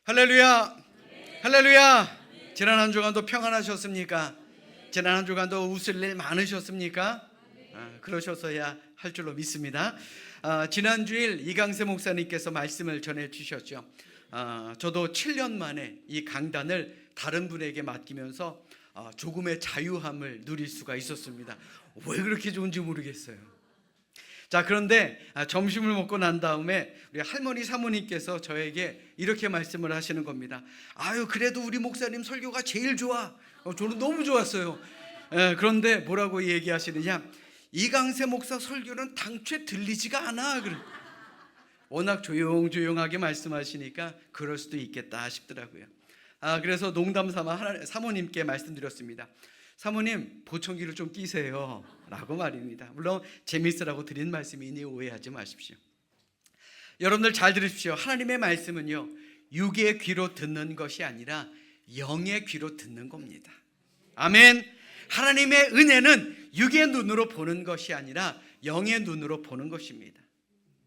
할렐루야, 할렐루야. 지난 한 주간도 평안하셨습니까? 지난 한 주간도 웃을 일 많으셨습니까? 그러셔서야 할 줄로 믿습니다. 지난 주일 이강세 목사님께서 말씀을 전해 주셨죠. 저도 7년 만에 이 강단을 다른 분에게 맡기면서 조금의 자유함을 누릴 수가 있었습니다. 왜 그렇게 좋은지 모르겠어요. 자, 그런데 점심을 먹고 난 다음에 우리 할머니 사모님께서 저에게 이렇게 말씀을 하시는 겁니다. 그래도 우리 목사님 설교가 제일 좋아. 저는 너무 좋았어요. 그런데 뭐라고 얘기하시느냐, 이강세 목사 설교는 당최 들리지가 않아. 워낙 조용조용하게 말씀하시니까 그럴 수도 있겠다 싶더라고요. 그래서 농담 삼아 사모님께 말씀드렸습니다. 사모님, 보청기를 좀 끼세요 라고 말입니다. 물론 재밌으라고 드린 말씀이니 오해하지 마십시오. 여러분들 잘 들으십시오. 하나님의 말씀은요, 육의 귀로 듣는 것이 아니라 영의 귀로 듣는 겁니다. 아멘. 하나님의 은혜는 육의 눈으로 보는 것이 아니라 영의 눈으로 보는 것입니다.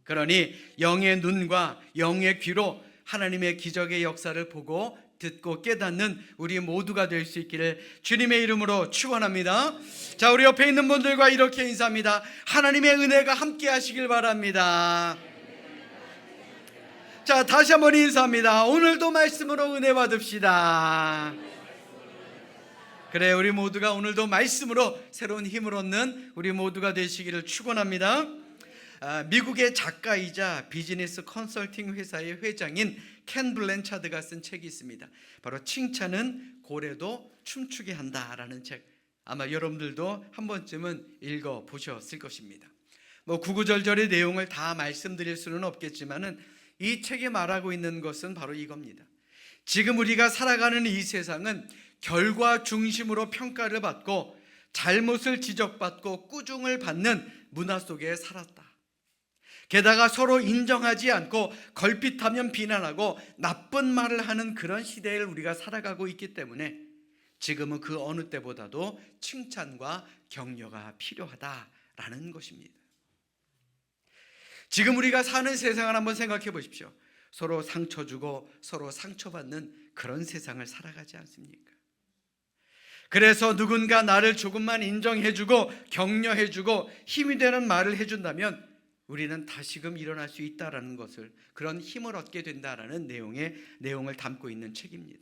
그러니 영의 눈과 영의 귀로 하나님의 기적의 역사를 보고 듣고 깨닫는 우리 모두가 될 수 있기를 주님의 이름으로 축원합니다. 자, 우리 옆에 있는 분들과 이렇게 인사합니다. 하나님의 은혜가 함께 하시길 바랍니다. 자, 다시 한번 인사합니다. 오늘도 말씀으로 은혜 받읍시다. 그래, 우리 모두가 오늘도 말씀으로 새로운 힘을 얻는 우리 모두가 되시기를 축원합니다. 미국의 작가이자 비즈니스 컨설팅 회사의 회장인 켄 블랜차드가 쓴 책이 있습니다. 바로 칭찬은 고래도 춤추게 한다라는 책. 아마 여러분들도 한 번쯤은 읽어보셨을 것입니다. 구구절절의 내용을 다 말씀드릴 수는 없겠지만은 이 책에 말하고 있는 것은 바로 이겁니다. 지금 우리가 살아가는 이 세상은 결과 중심으로 평가를 받고 잘못을 지적받고 꾸중을 받는 문화 속에 살았다. 게다가 서로 인정하지 않고 걸핏하면 비난하고 나쁜 말을 하는 그런 시대를 우리가 살아가고 있기 때문에 지금은 그 어느 때보다도 칭찬과 격려가 필요하다라는 것입니다. 지금 우리가 사는 세상을 한번 생각해 보십시오. 서로 상처 주고 서로 상처받는 그런 세상을 살아가지 않습니까? 그래서 누군가 나를 조금만 인정해주고 격려해주고 힘이 되는 말을 해준다면 우리는 다시금 일어날 수 있다라는 것을, 그런 힘을 얻게 된다라는 내용을 담고 있는 책입니다.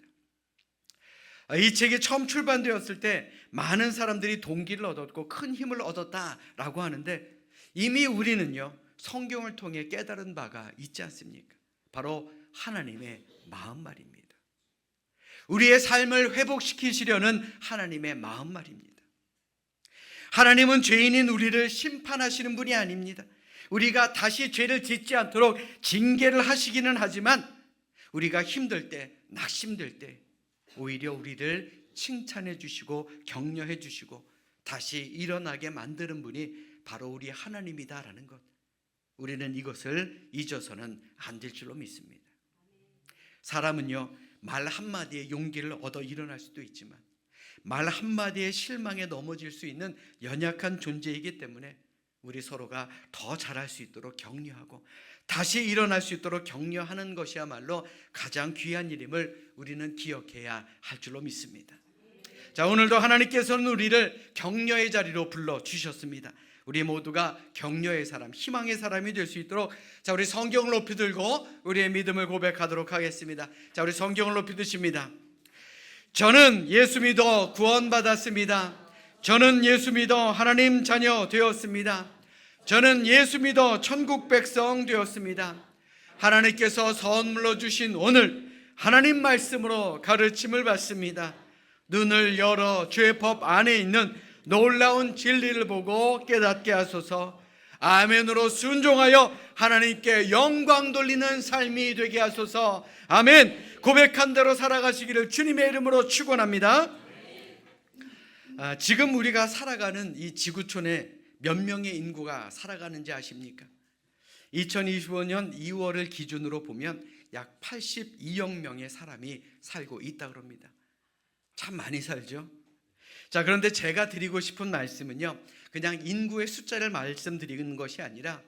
이 책이 처음 출판되었을 때 많은 사람들이 동기를 얻었고 큰 힘을 얻었다라고 하는데, 이미 우리는요 성경을 통해 깨달은 바가 있지 않습니까? 바로 하나님의 마음 말입니다. 우리의 삶을 회복시키시려는 하나님의 마음 말입니다. 하나님은 죄인인 우리를 심판하시는 분이 아닙니다. 우리가 다시 죄를 짓지 않도록 징계를 하시기는 하지만 우리가 힘들 때, 낙심될 때 오히려 우리를 칭찬해 주시고 격려해 주시고 다시 일어나게 만드는 분이 바로 우리 하나님이다라는 것, 우리는 이것을 잊어서는 안 될 줄로 믿습니다. 사람은요 말 한마디에 용기를 얻어 일어날 수도 있지만 말 한마디에 실망에 넘어질 수 있는 연약한 존재이기 때문에 우리 서로가 더 잘할 수 있도록 격려하고 다시 일어날 수 있도록 격려하는 것이야말로 가장 귀한 일임을 우리는 기억해야 할 줄로 믿습니다. 자, 오늘도 하나님께서는 우리를 격려의 자리로 불러주셨습니다. 우리 모두가 격려의 사람, 희망의 사람이 될 수 있도록, 자, 우리 성경을 높이 들고 우리의 믿음을 고백하도록 하겠습니다. 자, 우리 성경을 높이 드십니다. 저는 예수 믿어 구원받았습니다. 저는 예수 믿어 하나님 자녀 되었습니다. 저는 예수 믿어 천국 백성 되었습니다. 하나님께서 선물로 주신 오늘 하나님 말씀으로 가르침을 받습니다. 눈을 열어 죄 법 안에 있는 놀라운 진리를 보고 깨닫게 하소서. 아멘으로 순종하여 하나님께 영광 돌리는 삶이 되게 하소서. 아멘. 고백한 대로 살아가시기를 주님의 이름으로 축원합니다. 지금 우리가 살아가는 이 지구촌에 몇 명의 인구가 살아가는지 아십니까? 2025년 2월을 기준으로 보면 약 82억 명의 사람이 살고 있다고 합니다. 참 많이 살죠. 자, 그런데 제가 드리고 싶은 말씀은요, 그냥 인구의 숫자를 말씀드리는 것이 아니라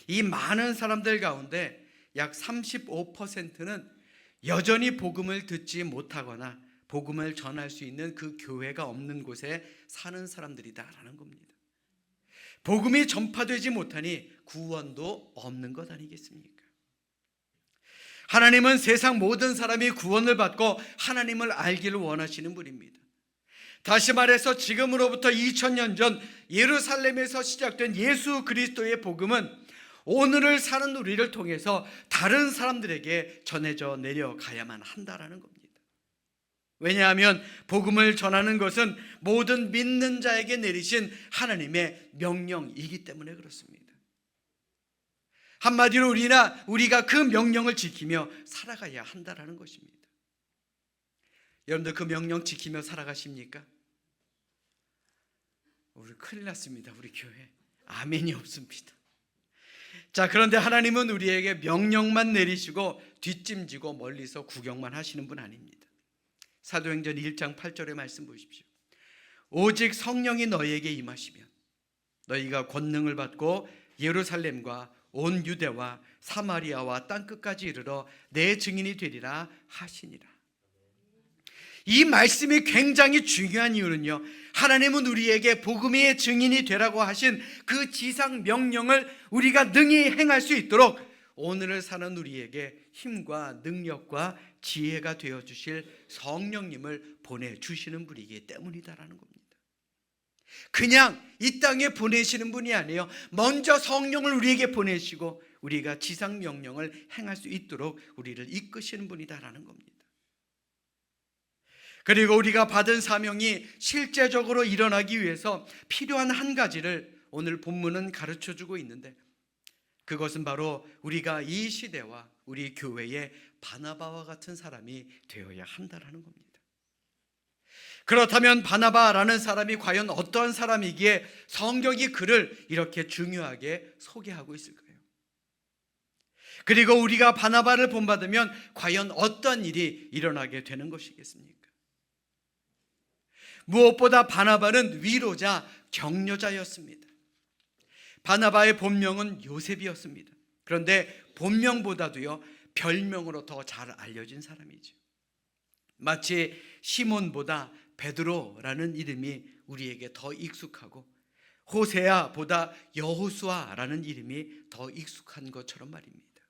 이 많은 사람들 가운데 약 35%는 여전히 복음을 듣지 못하거나 복음을 전할 수 있는 그 교회가 없는 곳에 사는 사람들이다라는 겁니다. 복음이 전파되지 못하니 구원도 없는 것 아니겠습니까? 하나님은 세상 모든 사람이 구원을 받고 하나님을 알기를 원하시는 분입니다. 다시 말해서 지금으로부터 2000년 전 예루살렘에서 시작된 예수 그리스도의 복음은 오늘을 사는 우리를 통해서 다른 사람들에게 전해져 내려가야만 한다라는 겁니다. 왜냐하면 복음을 전하는 것은 모든 믿는 자에게 내리신 하나님의 명령이기 때문에 그렇습니다. 한마디로 우리가 그 명령을 지키며 살아가야 한다라는 것입니다. 여러분들 그 명령 지키며 살아가십니까? 우리 큰일 났습니다. 우리 교회 아멘이 없습니다. 자, 그런데 하나님은 우리에게 명령만 내리시고 뒷짐지고 멀리서 구경만 하시는 분 아닙니다. 사도행전 1장 8절의 말씀 보십시오. 오직 성령이 너희에게 임하시면 너희가 권능을 받고 예루살렘과 온 유대와 사마리아와 땅끝까지 이르러 내 증인이 되리라 하시니라. 이 말씀이 굉장히 중요한 이유는요, 하나님은 우리에게 복음의 증인이 되라고 하신 그 지상 명령을 우리가 능히 행할 수 있도록 오늘을 사는 우리에게 힘과 능력과 지혜가 되어주실 성령님을 보내주시는 분이기 때문이다라는 겁니다. 그냥 이 땅에 보내시는 분이 아니에요. 먼저 성령을 우리에게 보내시고 우리가 지상 명령을 행할 수 있도록 우리를 이끄시는 분이다라는 겁니다. 그리고 우리가 받은 사명이 실제적으로 일어나기 위해서 필요한 한 가지를 오늘 본문은 가르쳐주고 있는데, 그것은 바로 우리가 이 시대와 우리 교회의 바나바와 같은 사람이 되어야 한다라는 겁니다. 그렇다면 바나바라는 사람이 과연 어떠한 사람이기에 성경이 그를 이렇게 중요하게 소개하고 있을까요? 그리고 우리가 바나바를 본받으면 과연 어떤 일이 일어나게 되는 것이겠습니까? 무엇보다 바나바는 위로자, 격려자였습니다. 바나바의 본명은 요셉이었습니다. 그런데 본명보다도요, 별명으로 더 잘 알려진 사람이죠. 마치 시몬보다 베드로라는 이름이 우리에게 더 익숙하고 호세아보다 여호수아라는 이름이 더 익숙한 것처럼 말입니다.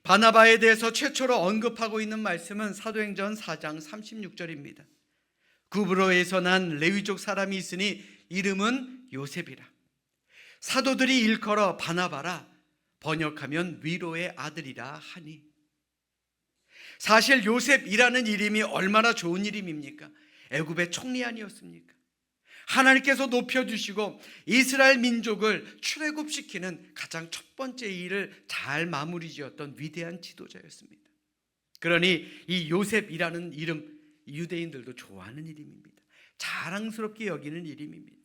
바나바에 대해서 최초로 언급하고 있는 말씀은 사도행전 4장 36절입니다. 구브로에서 난 레위족 사람이 있으니 이름은 요셉이라. 사도들이 일컬어 바나바라, 번역하면 위로의 아들이라 하니. 사실 요셉이라는 이름이 얼마나 좋은 이름입니까? 애굽의 총리 아니었습니까? 하나님께서 높여주시고 이스라엘 민족을 출애굽시키는 가장 첫 번째 일을 잘 마무리 지었던 위대한 지도자였습니다. 그러니 이 요셉이라는 이름, 유대인들도 좋아하는 이름입니다. 자랑스럽게 여기는 이름입니다.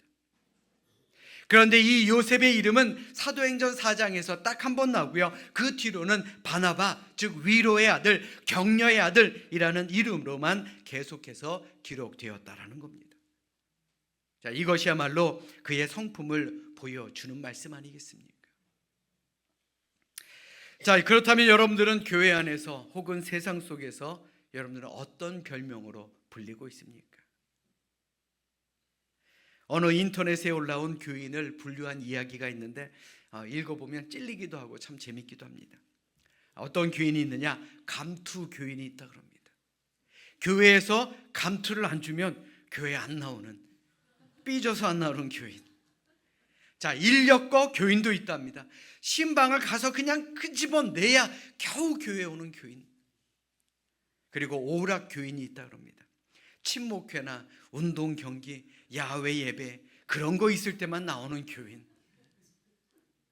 그런데 이 요셉의 이름은 사도행전 4장에서 딱 한 번 나오고요, 그 뒤로는 바나바, 즉 위로의 아들, 격려의 아들이라는 이름으로만 계속해서 기록되었다라는 겁니다. 자, 이것이야말로 그의 성품을 보여주는 말씀 아니겠습니까? 자, 그렇다면 여러분들은 교회 안에서 혹은 세상 속에서 여러분들은 어떤 별명으로 불리고 있습니까? 어느 인터넷에 올라온 교인을 분류한 이야기가 있는데 읽어보면 찔리기도 하고 참 재밌기도 합니다. 어떤 교인이 있느냐? 감투 교인이 있다 그럽니다. 교회에서 감투를 안 주면 교회 안 나오는, 삐져서 안 나오는 교인. 자, 인력거 교인도 있답니다. 신방을 가서 그냥 끄집어내야 겨우 교회에 오는 교인. 그리고 오락 교인이 있다 그럽니다. 친목회나 운동 경기, 야외 예배 그런 거 있을 때만 나오는 교인.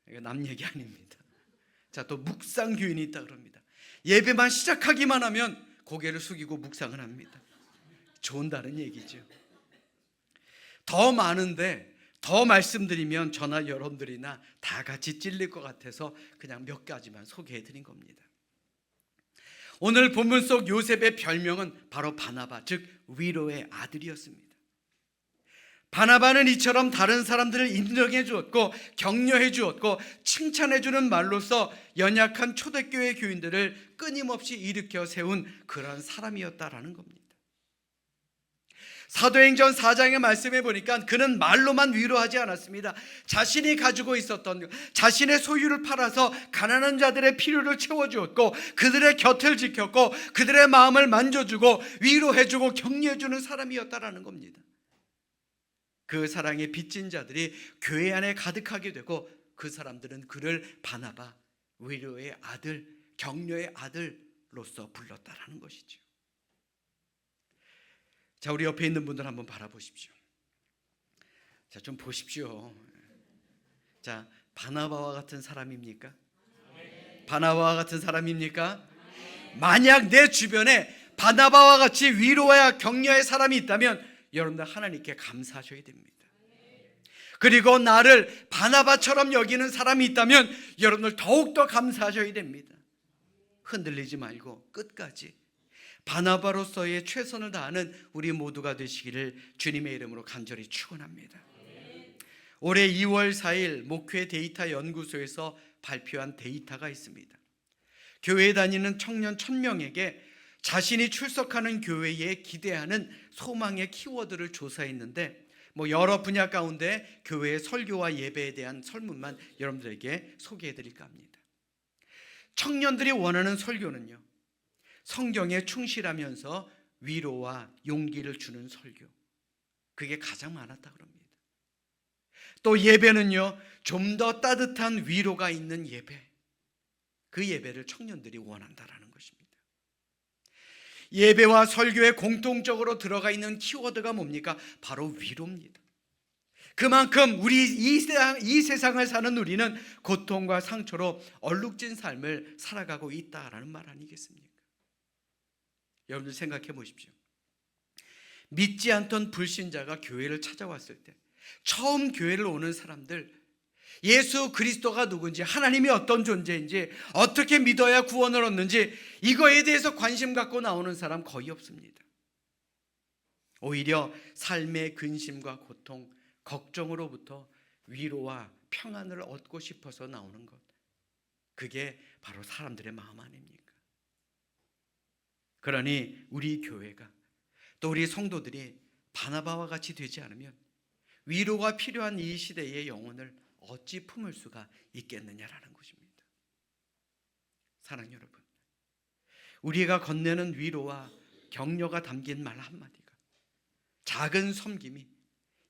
이거 남 얘기 아닙니다. 자, 또 묵상 교인이 있다 그럽니다. 예배만 시작하기만 하면 고개를 숙이고 묵상을 합니다. 좋은다는 얘기죠. 더 많은데 더 말씀드리면 저나 여러분들이나 다 같이 찔릴 것 같아서 그냥 몇 가지만 소개해드린 겁니다. 오늘 본문 속 요셉의 별명은 바로 바나바, 즉 위로의 아들이었습니다. 바나바는 이처럼 다른 사람들을 인정해 주었고 격려해 주었고 칭찬해 주는 말로써 연약한 초대교회 교인들을 끊임없이 일으켜 세운 그런 사람이었다라는 겁니다. 사도행전 4장의 말씀에 보니까 그는 말로만 위로하지 않았습니다. 자신이 가지고 있었던 자신의 소유를 팔아서 가난한 자들의 필요를 채워주었고 그들의 곁을 지켰고 그들의 마음을 만져주고 위로해주고 격려해주는 사람이었다라는 겁니다. 그 사랑에 빚진 자들이 교회 안에 가득하게 되고 그 사람들은 그를 바나바, 위로의 아들, 격려의 아들로서 불렀다라는 것이죠. 자, 우리 옆에 있는 분들 한번 바라보십시오. 자, 좀 보십시오. 자, 바나바와 같은 사람입니까? 바나바와 같은 사람입니까? 만약 내 주변에 바나바와 같이 위로와 격려의 사람이 있다면 여러분들 하나님께 감사하셔야 됩니다. 그리고 나를 바나바처럼 여기는 사람이 있다면 여러분들 더욱더 감사하셔야 됩니다. 흔들리지 말고 끝까지 바나바로서의 최선을 다하는 우리 모두가 되시기를 주님의 이름으로 간절히 축원합니다. 올해 2월 4일 목회 데이터 연구소에서 발표한 데이터가 있습니다. 교회에 다니는 청년 1000명에게 자신이 출석하는 교회에 기대하는 소망의 키워드를 조사했는데 여러 분야 가운데 교회의 설교와 예배에 대한 설문만 여러분들에게 소개해 드릴까 합니다. 청년들이 원하는 설교는요, 성경에 충실하면서 위로와 용기를 주는 설교, 그게 가장 많았다 그럽니다. 또 예배는요, 좀 더 따뜻한 위로가 있는 예배, 그 예배를 청년들이 원한다라는 것입니다. 예배와 설교에 공통적으로 들어가 있는 키워드가 뭡니까? 바로 위로입니다. 그만큼 우리 이 세상을 사는 우리는 고통과 상처로 얼룩진 삶을 살아가고 있다라는 말 아니겠습니까? 여러분들 생각해 보십시오. 믿지 않던 불신자가 교회를 찾아왔을 때 처음 교회를 오는 사람들, 예수 그리스도가 누군지, 하나님이 어떤 존재인지, 어떻게 믿어야 구원을 얻는지 이거에 대해서 관심 갖고 나오는 사람 거의 없습니다. 오히려 삶의 근심과 고통, 걱정으로부터 위로와 평안을 얻고 싶어서 나오는 것, 그게 바로 사람들의 마음 아닙니까? 그러니 우리 교회가 또 우리 성도들이 바나바와 같이 되지 않으면 위로가 필요한 이 시대의 영혼을 어찌 품을 수가 있겠느냐라는 것입니다. 사랑하는 여러분, 우리가 건네는 위로와 격려가 담긴 말 한마디가 작은 섬김이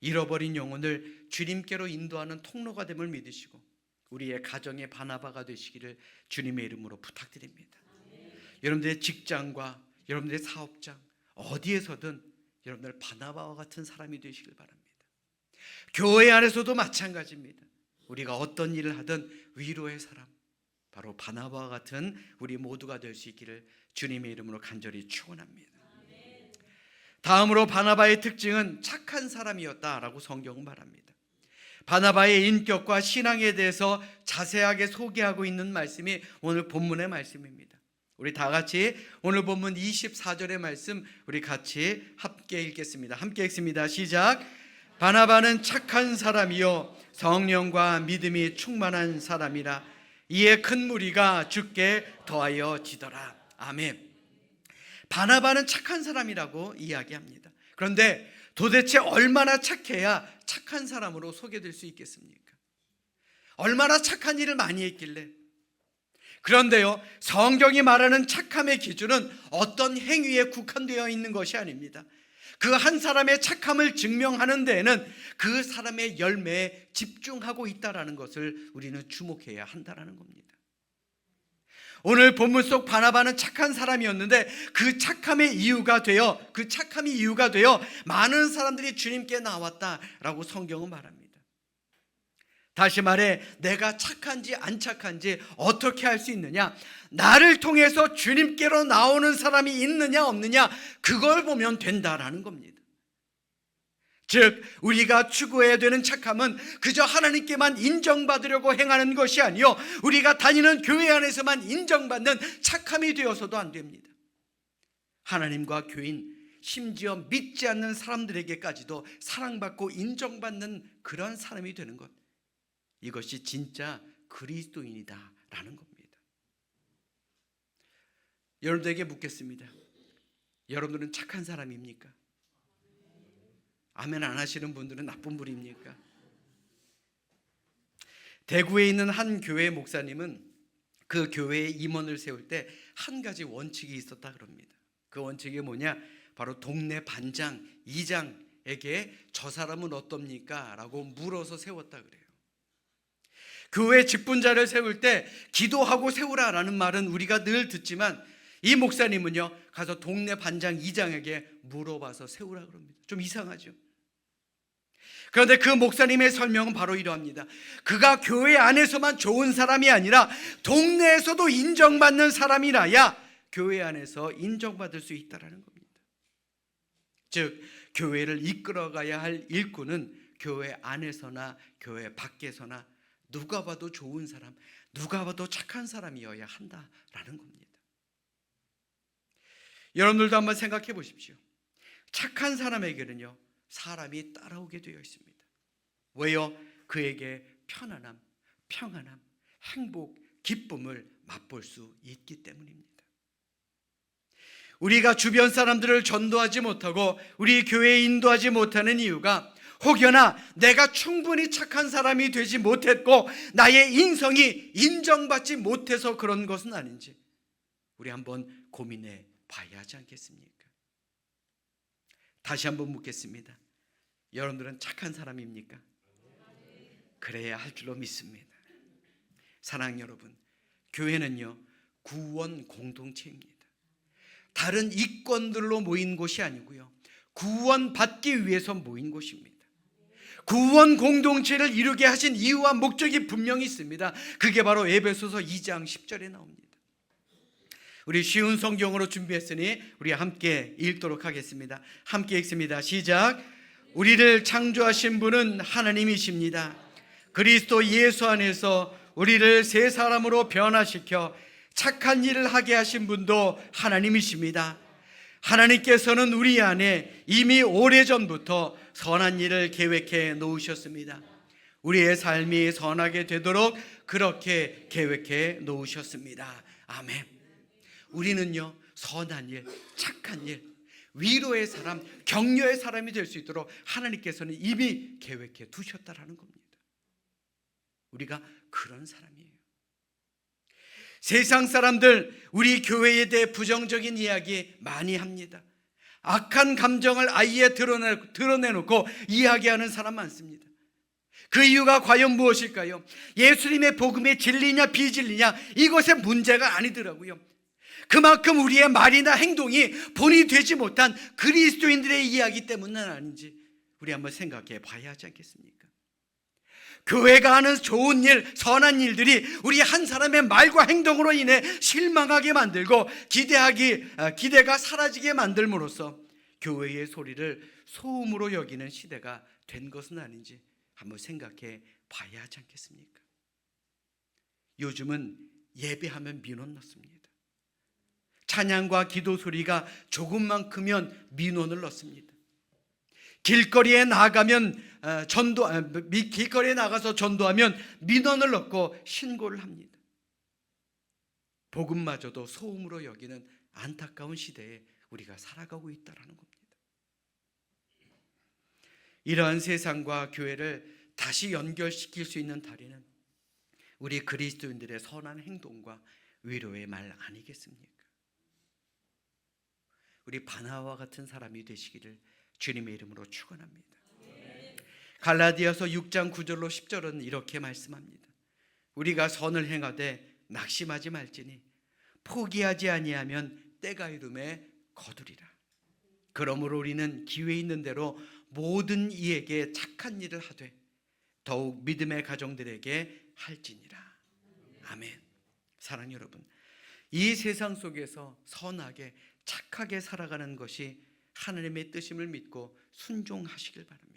잃어버린 영혼을 주님께로 인도하는 통로가 됨을 믿으시고 우리의 가정의 바나바가 되시기를 주님의 이름으로 부탁드립니다. 여러분들의 직장과 여러분들의 사업장 어디에서든 여러분들 바나바와 같은 사람이 되시길 바랍니다. 교회 안에서도 마찬가지입니다. 우리가 어떤 일을 하든 위로의 사람, 바로 바나바와 같은 우리 모두가 될 수 있기를 주님의 이름으로 간절히 축원합니다. 다음으로 바나바의 특징은 착한 사람이었다라고 성경은 말합니다. 바나바의 인격과 신앙에 대해서 자세하게 소개하고 있는 말씀이 오늘 본문의 말씀입니다. 우리 다 같이 오늘 본문 24절의 말씀 우리 같이 함께 읽겠습니다. 함께 읽습니다. 시작. 바나바는 착한 사람이요 성령과 믿음이 충만한 사람이라. 이에 큰 무리가 주께 더하여 지더라. 아멘. 바나바는 착한 사람이라고 이야기합니다. 그런데 도대체 얼마나 착해야 착한 사람으로 소개될 수 있겠습니까? 얼마나 착한 일을 많이 했길래? 그런데요, 성경이 말하는 착함의 기준은 어떤 행위에 국한되어 있는 것이 아닙니다. 그 한 사람의 착함을 증명하는 데에는 그 사람의 열매에 집중하고 있다는 것을 우리는 주목해야 한다는 겁니다. 오늘 본문 속 바나바는 착한 사람이었는데 그 착함이 이유가 되어 많은 사람들이 주님께 나왔다라고 성경은 말합니다. 다시 말해, 내가 착한지 안 착한지 어떻게 할 수 있느냐? 나를 통해서 주님께로 나오는 사람이 있느냐 없느냐, 그걸 보면 된다라는 겁니다. 즉 우리가 추구해야 되는 착함은 그저 하나님께만 인정받으려고 행하는 것이 아니요, 우리가 다니는 교회 안에서만 인정받는 착함이 되어서도 안 됩니다. 하나님과 교인, 심지어 믿지 않는 사람들에게까지도 사랑받고 인정받는 그런 사람이 되는 것, 이것이 진짜 그리스도인이다라는 겁니다. 여러분들에게 묻겠습니다. 여러분들은 착한 사람입니까? 아멘 안 하시는 분들은 나쁜 분입니까? 대구에 있는 한 교회 목사님은 그 교회에 임원을 세울 때 한 가지 원칙이 있었다 그럽니다. 그 원칙이 뭐냐? 바로 동네 반장, 이장에게 저 사람은 어떻습니까? 라고 물어서 세웠다 그래요. 교회 직분자를 세울 때 기도하고 세우라라는 말은 우리가 늘 듣지만 이 목사님은요, 가서 동네 반장, 이장에게 물어봐서 세우라 그럽니다. 좀 이상하죠? 그런데 그 목사님의 설명은 바로 이러합니다. 그가 교회 안에서만 좋은 사람이 아니라 동네에서도 인정받는 사람이라야 교회 안에서 인정받을 수 있다는 겁니다. 즉 교회를 이끌어가야 할 일꾼은 교회 안에서나 교회 밖에서나 누가 봐도 좋은 사람, 누가 봐도 착한 사람이어야 한다라는 겁니다. 여러분들도 한번 생각해 보십시오. 착한 사람에게는요, 사람이 따라오게 되어 있습니다. 왜요? 그에게 편안함, 평안함, 행복, 기쁨을 맛볼 수 있기 때문입니다. 우리가 주변 사람들을 전도하지 못하고 우리 교회에 인도하지 못하는 이유가 혹여나 내가 충분히 착한 사람이 되지 못했고 나의 인성이 인정받지 못해서 그런 것은 아닌지 우리 한번 고민해 봐야 하지 않겠습니까? 다시 한번 묻겠습니다. 여러분들은 착한 사람입니까? 그래야 할 줄로 믿습니다. 사랑하는 여러분, 교회는요, 구원 공동체입니다. 다른 이권들로 모인 곳이 아니고요, 구원받기 위해서 모인 곳입니다. 구원 공동체를 이루게 하신 이유와 목적이 분명히 있습니다. 그게 바로 에베소서 2장 10절에 나옵니다. 우리 쉬운 성경으로 준비했으니 우리 함께 읽도록 하겠습니다. 함께 읽습니다. 시작. 우리를 창조하신 분은 하나님이십니다. 그리스도 예수 안에서 우리를 새 사람으로 변화시켜 착한 일을 하게 하신 분도 하나님이십니다. 하나님께서는 우리 안에 이미 오래전부터 선한 일을 계획해 놓으셨습니다. 우리의 삶이 선하게 되도록 그렇게 계획해 놓으셨습니다. 아멘. 우리는요, 선한 일, 착한 일, 위로의 사람, 격려의 사람이 될 수 있도록 하나님께서는 이미 계획해 두셨다라는 겁니다. 우리가 그런 사람이에요. 세상 사람들 우리 교회에 대해 부정적인 이야기 많이 합니다. 악한 감정을 아예 드러내놓고 이야기하는 사람 많습니다. 그 이유가 과연 무엇일까요? 예수님의 복음이 진리냐 비진리냐 이것의 문제가 아니더라고요. 그만큼 우리의 말이나 행동이 본이 되지 못한 그리스도인들의 이야기 때문은 아닌지 우리 한번 생각해 봐야 하지 않겠습니까? 교회가 하는 좋은 일, 선한 일들이 우리 한 사람의 말과 행동으로 인해 실망하게 만들고 기대가 사라지게 만들므로써 교회의 소리를 소음으로 여기는 시대가 된 것은 아닌지 한번 생각해 봐야 하지 않겠습니까? 요즘은 예배하면 민원 넣습니다. 찬양과 기도 소리가 조금만 크면 민원을 넣습니다. 길거리에 나가서 전도하면 민원을 넣고 신고를 합니다. 복음마저도 소음으로 여기는 안타까운 시대에 우리가 살아가고 있다는 겁니다. 이러한 세상과 교회를 다시 연결시킬 수 있는 다리는 우리 그리스도인들의 선한 행동과 위로의 말 아니겠습니까? 우리 바나바와 같은 사람이 되시기를 주님의 이름으로 축원합니다. 갈라디아서 6장 9절로 10절은 이렇게 말씀합니다. 우리가 선을 행하되 낙심하지 말지니 포기하지 아니하면 때가 이름에 거두리라. 그러므로 우리는 기회 있는 대로 모든 이에게 착한 일을 하되 더욱 믿음의 가정들에게 할지니라. 아멘. 사랑하는 여러분, 이 세상 속에서 선하게 착하게 살아가는 것이 하나님의 뜻임을 믿고 순종하시길 바랍니다.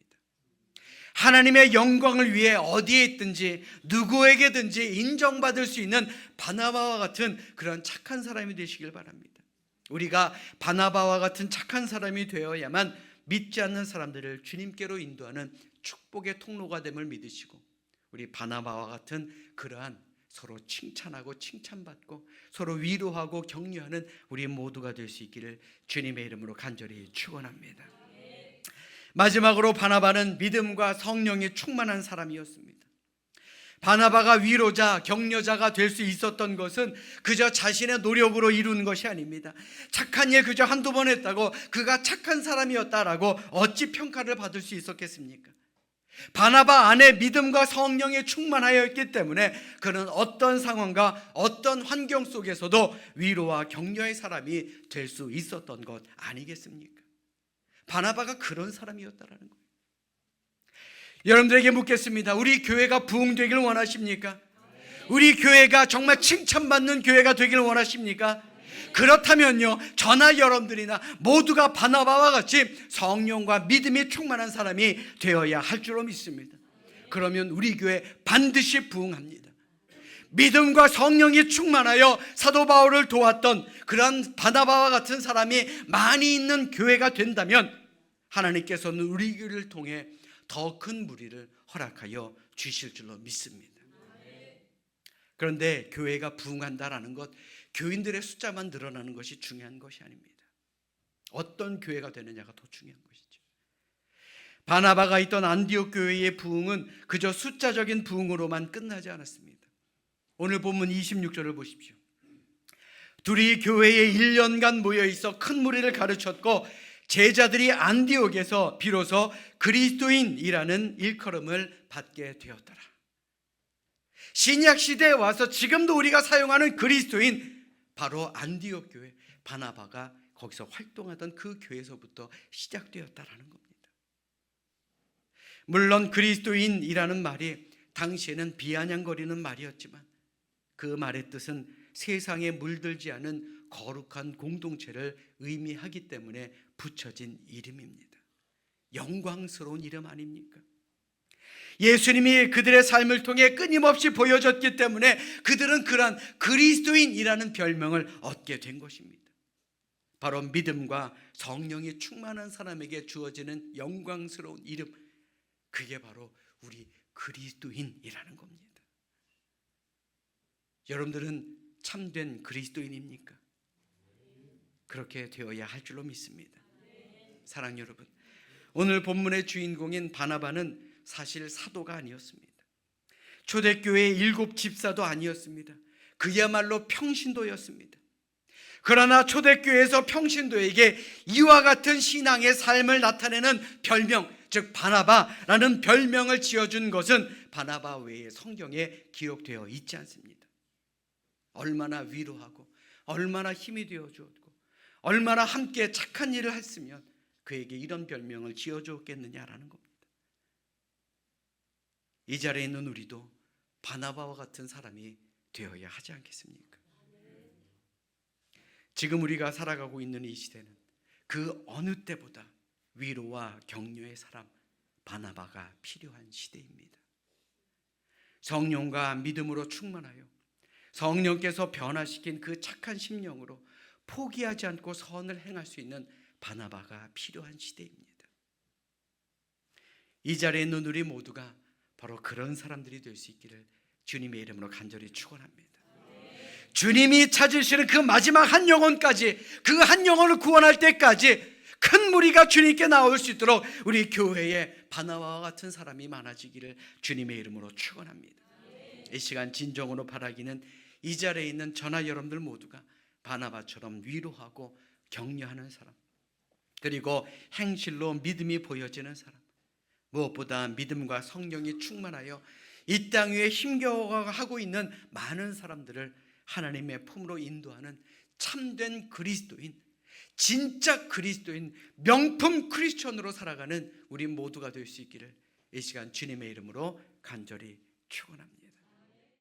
하나님의 영광을 위해 어디에 있든지 누구에게든지 인정받을 수 있는 바나바와 같은 그런 착한 사람이 되시길 바랍니다. 우리가 바나바와 같은 착한 사람이 되어야만 믿지 않는 사람들을 주님께로 인도하는 축복의 통로가 됨을 믿으시고, 우리 바나바와 같은 그러한 서로 칭찬하고 칭찬받고 서로 위로하고 격려하는 우리 모두가 될 수 있기를 주님의 이름으로 간절히 축원합니다. 마지막으로 바나바는 믿음과 성령이 충만한 사람이었습니다. 바나바가 위로자, 격려자가 될 수 있었던 것은 그저 자신의 노력으로 이루는 것이 아닙니다. 착한 일 그저 한두 번 했다고 그가 착한 사람이었다라고 어찌 평가를 받을 수 있었겠습니까? 바나바 안에 믿음과 성령이 충만하여 있기 때문에 그는 어떤 상황과 어떤 환경 속에서도 위로와 격려의 사람이 될 수 있었던 것 아니겠습니까? 바나바가 그런 사람이었다라는 거예요. 여러분들에게 묻겠습니다. 우리 교회가 부흥되기를 원하십니까? 우리 교회가 정말 칭찬받는 교회가 되기를 원하십니까? 그렇다면요, 저나 여러분들이나 모두가 바나바와 같이 성령과 믿음이 충만한 사람이 되어야 할 줄로 믿습니다. 그러면 우리 교회 반드시 부흥합니다. 믿음과 성령이 충만하여 사도 바울을 도왔던 그런 바나바와 같은 사람이 많이 있는 교회가 된다면 하나님께서는 우리 교회를 통해 더 큰 무리를 허락하여 주실 줄로 믿습니다. 그런데 교회가 부흥한다라는 것, 교인들의 숫자만 늘어나는 것이 중요한 것이 아닙니다. 어떤 교회가 되느냐가 더 중요한 것이죠. 바나바가 있던 안디옥 교회의 부흥은 그저 숫자적인 부흥으로만 끝나지 않았습니다. 오늘 본문 26절을 보십시오. 둘이 교회에 1년간 모여있어 큰 무리를 가르쳤고 제자들이 안디옥에서 비로소 그리스도인이라는 일컬음을 받게 되었더라. 신약 시대에 와서 지금도 우리가 사용하는 그리스도인, 바로 안디옥 교회, 바나바가 거기서 활동하던 그 교회에서부터 시작되었다라는 겁니다. 물론 그리스도인이라는 말이 당시에는 비아냥거리는 말이었지만 그 말의 뜻은 세상에 물들지 않은 거룩한 공동체를 의미하기 때문에 붙여진 이름입니다. 영광스러운 이름 아닙니까? 예수님이 그들의 삶을 통해 끊임없이 보여줬기 때문에 그들은 그러한 그리스도인이라는 별명을 얻게 된 것입니다. 바로 믿음과 성령이 충만한 사람에게 주어지는 영광스러운 이름, 그게 바로 우리 그리스도인이라는 겁니다. 여러분들은 참된 그리스도인입니까? 그렇게 되어야 할 줄로 믿습니다. 사랑 여러분, 오늘 본문의 주인공인 바나바는 사실 사도가 아니었습니다. 초대교회의 7 집사도 아니었습니다. 그야말로 평신도였습니다. 그러나 초대교회에서 평신도에게 이와 같은 신앙의 삶을 나타내는 별명, 즉 바나바라는 별명을 지어준 것은 바나바 외에 성경에 기록되어 있지 않습니다. 얼마나 위로하고 얼마나 힘이 되어주었고 얼마나 함께 착한 일을 했으면 그에게 이런 별명을 지어주었겠느냐라는 겁니다. 이 자리에 있는 우리도 바나바와 같은 사람이 되어야 하지 않겠습니까? 지금 우리가 살아가고 있는 이 시대는 그 어느 때보다 위로와 격려의 사람, 바나바가 필요한 시대입니다. 성령과 믿음으로 충만하여 성령께서 변화시킨 그 착한 심령으로 포기하지 않고 선을 행할 수 있는 바나바가 필요한 시대입니다. 이 자리에 있는 우리 모두가 바로 그런 사람들이 될 수 있기를 주님의 이름으로 간절히 축원합니다. 주님이 찾으시는 그 마지막 한 영혼까지, 그 한 영혼을 구원할 때까지 큰 무리가 주님께 나올 수 있도록 우리 교회에 바나바와 같은 사람이 많아지기를 주님의 이름으로 축원합니다. 이 시간 진정으로 바라기는 이 자리에 있는 저나 여러분들 모두가 바나바처럼 위로하고 격려하는 사람, 그리고 행실로 믿음이 보여지는 사람, 무엇보다 믿음과 성령이 충만하여 이 땅 위에 힘겨워하고 있는 많은 사람들을 하나님의 품으로 인도하는 참된 그리스도인, 진짜 그리스도인, 명품 크리스천으로 살아가는 우리 모두가 될 수 있기를 이 시간 주님의 이름으로 간절히 축원합니다.